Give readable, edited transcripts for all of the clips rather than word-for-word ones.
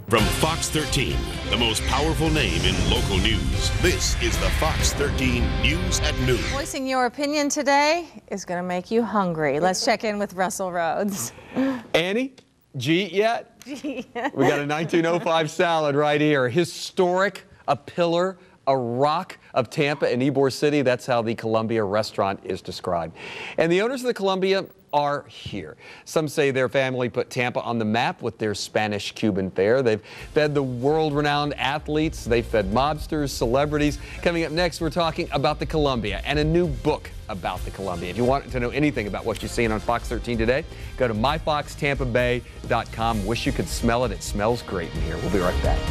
From Fox 13, the most powerful name in local news, this is the Fox 13 News at Noon. Voicing your opinion today is going to make you hungry. Let's check in with Russell Rhodes. Annie, did you eat yet? We got a 1905 salad right here. Historic, a pillar, a rock of Tampa and Ybor City. That's how the Columbia restaurant is described. And the owners of the Columbia are here. Some say their family put Tampa on the map with their Spanish-Cuban fare. They've fed the world-renowned athletes. They've fed mobsters, celebrities. Coming up next, we're talking about the Columbia and a new book about the Columbia. If you want to know anything about what you're seeing on Fox 13 today, go to myfoxtampabay.com. Wish you could smell it. It smells great in here. We'll be right back.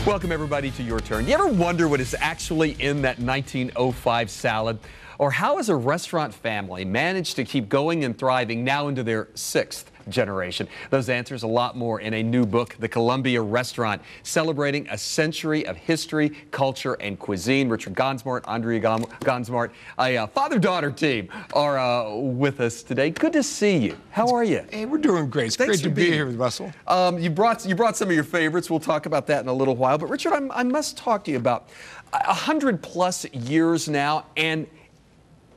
Welcome, everybody, to Your Turn. You ever wonder what is actually in that 1905 salad? Or how has a restaurant family managed to keep going and thriving now into their 6th generation? Those answers, a lot more, in a new book, The Columbia Restaurant, celebrating a century of history, culture, and cuisine. Richard Gonzmart, Andrea Gonzmart, a father-daughter team are with us today. Good to see you. How are you? Hey, we're doing great. It's great to be here with Russell. You brought some of your favorites. We'll talk about that in a little while. But Richard, I must talk to you about 100+ years now, and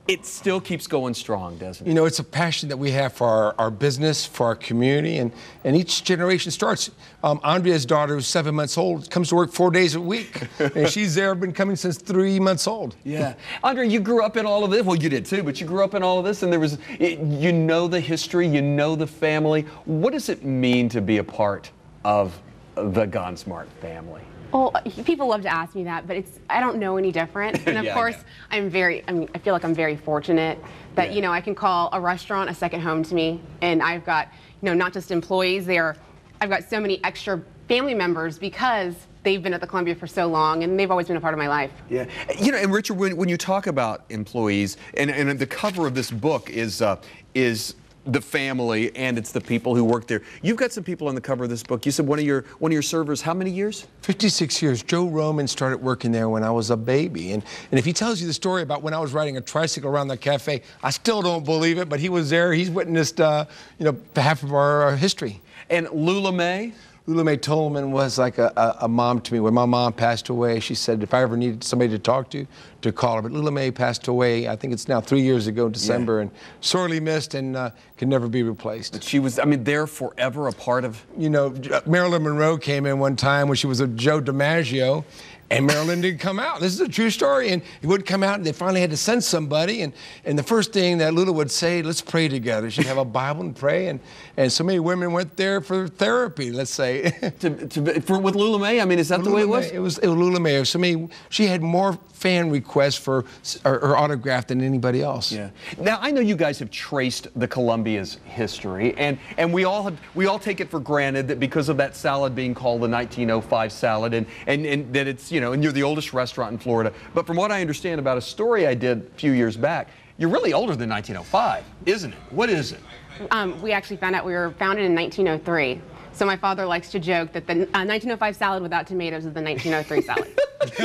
it still keeps going strong, doesn't it? You know, it's a passion that we have for our business, for our community, and each generation starts. Andrea's daughter, who's 7 months old, comes to work 4 days a week, and she's there, been coming since 3 months old. Yeah. Andrea, you grew up in all of this. Well, you did too, but you grew up in all of this, and you know the history, you know the family. What does it mean to be a part of the Gonzmart family? Well, people love to ask me that, but I don't know any different. And of Yeah, course, I feel like I'm very fortunate that, Yeah. I can call a restaurant a second home to me. And I've got, not just employees there, I've got so many extra family members because they've been at the Columbia for so long, and they've always been a part of my life. Yeah. And Richard, when you talk about employees, and the cover of this book is the family, and it's the people who work there. You've got some people on the cover of this book. You said one of your servers, how many years? 56 years. Joe Roman started working there when I was a baby. And if he tells you the story about when I was riding a tricycle around the cafe, I still don't believe it, but he was there. He's witnessed, half of our history. And Lula Mae? Lula Mae Tolman was like a mom to me. When my mom passed away, she said if I ever needed somebody to talk to call her. But Lula Mae passed away, I think it's now 3 years ago in December, and sorely missed and can never be replaced. But she was, there forever, a part of... Marilyn Monroe came in one time when she was a Joe DiMaggio, and Marilyn didn't come out. This is a true story, and he wouldn't come out, and they finally had to send somebody, and the first thing that Lula would say, let's pray together. She'd have a Bible and pray, and so many women went there for therapy, let's say. with Lula Mae? Is that the way it was? It was Lula Mae. She had more fan requests for her autograph than anybody else. Yeah. Now, I know you guys have traced the Columbia's history, and we all take it for granted that because of that salad being called the 1905 salad, and that it's, and you're the oldest restaurant in Florida. But from what I understand about a story I did a few years back, you're really older than 1905, isn't it? What is it? We actually found out we were founded in 1903. So my father likes to joke that the 1905 salad without tomatoes is the 1903 salad.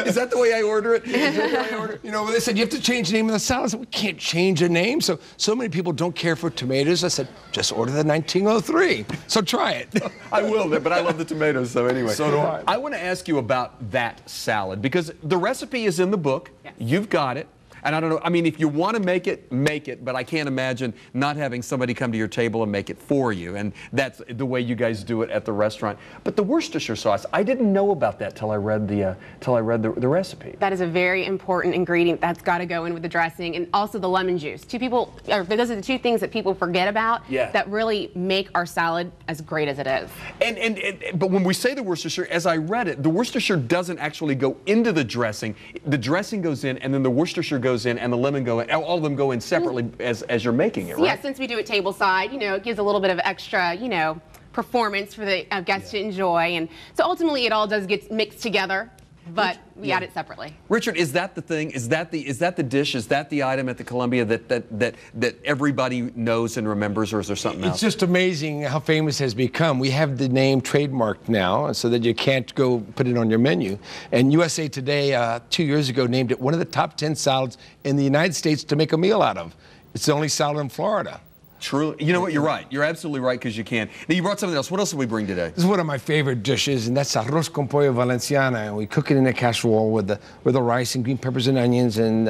Is that the way I order it? They said you have to change the name of the salad. I said, we can't change the name. So many people don't care for tomatoes. I said, just order the 1903. So try it. I will, but I love the tomatoes, so anyway. So do I. I want to ask you about that salad, because the recipe is in the book. Yes. You've got it. And I don't know, if you want to make it, but I can't imagine not having somebody come to your table and make it for you. And that's the way you guys do it at the restaurant. But the Worcestershire sauce, I didn't know about that till I read the recipe. That is a very important ingredient that's got to go in with the dressing, and also the lemon juice. Those are the two things that people forget about that really make our salad as great as it is. But when we say the Worcestershire, as I read it, the Worcestershire doesn't actually go into the dressing. The dressing goes in, and then the Worcestershire goes in, and the lemon go in. All of them go in separately as you're making it, right? Yeah, since we do it tableside, it gives a little bit of extra, performance for the guests to enjoy, and so ultimately it all does get mixed together but we add it separately. Richard, is that the thing? Is that the dish? Is that the item at the Columbia that everybody knows and remembers, or is there something else? It's just amazing how famous it has become. We have the name trademarked now, so that you can't go put it on your menu. And USA Today 2 years ago named it one of the top 10 salads in the United States to make a meal out of. It's the only salad in Florida. Truly, you know what? You're right. You're absolutely right, because you can. Now, you brought something else. What else did we bring today? This is one of my favorite dishes, and that's arroz con pollo valenciana. And we cook it in a casserole with the rice and green peppers and onions and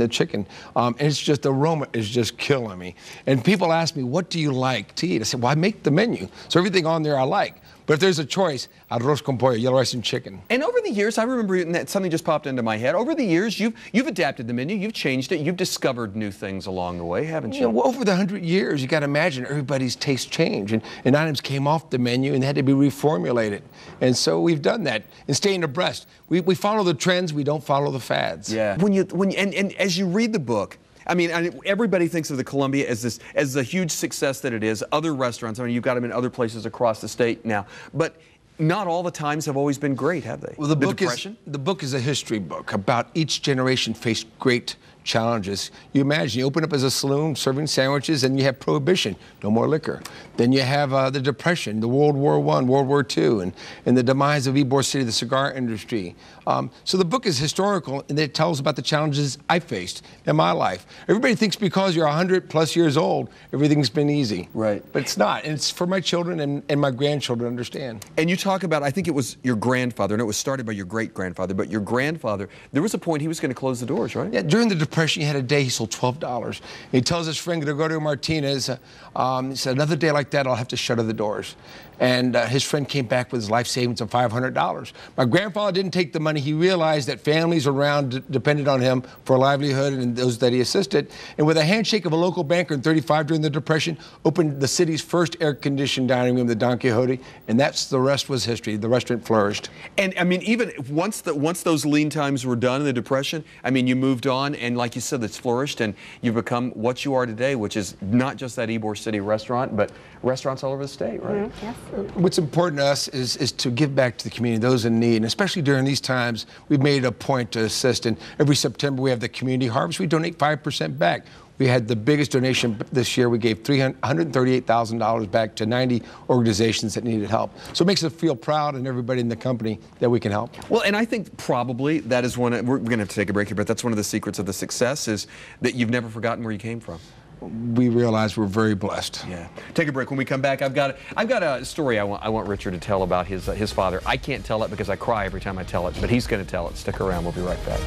the chicken. And it's just, the aroma is just killing me. And people ask me, what do you like to eat? I said, well, I make the menu, so everything on there I like. But if there's a choice, arroz con pollo, yellow rice and chicken. And over the years, I remember that something just popped into my head. Over the years, you've adapted the menu, you've changed it, you've discovered new things along the way, haven't you? You know, over the 100 years, you got to imagine everybody's taste changed, and items came off the menu and had to be reformulated. And so we've done that and staying abreast. We follow the trends, we don't follow the fads. Yeah. And as you read the book, I mean, everybody thinks of the Columbia as the huge success that it is. Other restaurants, I mean, you've got them in other places across the state now, but not all the times have always been great, have they? Well, the book is a history book about each generation faced great challenges. You imagine, you open up as a saloon serving sandwiches, and you have Prohibition, no more liquor. Then you have the Depression, the World War I, World War II, and the demise of Ybor City, the cigar industry. So the book is historical, and it tells about the challenges I faced in my life. Everybody thinks because you're 100+ years old, everything's been easy. Right. But it's not, and it's for my children and my grandchildren to understand. And you talk about, I think it was your grandfather, and it was started by your great-grandfather, but your grandfather, there was a point he was going to close the doors, right? Yeah, during the Depression, he had a day he sold $12. He tells his friend Gregorio Martinez, he said, another day like that, I'll have to shutter the doors. And his friend came back with his life savings of $500. My grandfather didn't take the money. He realized that families around depended on him for a livelihood and those that he assisted. And with a handshake of a local banker in '35 during the Depression, opened the city's first air-conditioned dining room, the Don Quixote, and the rest was history. The restaurant flourished. And I mean, even once those lean times were done in the Depression, I mean, you moved on, and like you said, it's flourished, and you've become what you are today, which is not just that Ybor City restaurant, but restaurants all over the state, right? Mm-hmm. Yes. What's important to us is to give back to the community, those in need, and especially during these times, we've made a point to assist. And every September we have the community harvest. We donate 5% back. We had the biggest donation this year. We gave $138,000 back to 90 organizations that needed help. So it makes us feel proud, and everybody in the company, that we can help. Well, and I think probably that is we're going to have to take a break here, but that's one of the secrets of the success, is that you've never forgotten where you came from. We realize we're very blessed. Yeah. Take a break. When we come back, I've got a story I want Richard to tell about his father. I can't tell it because I cry every time I tell it, but he's going to tell it. Stick around. We'll be right back.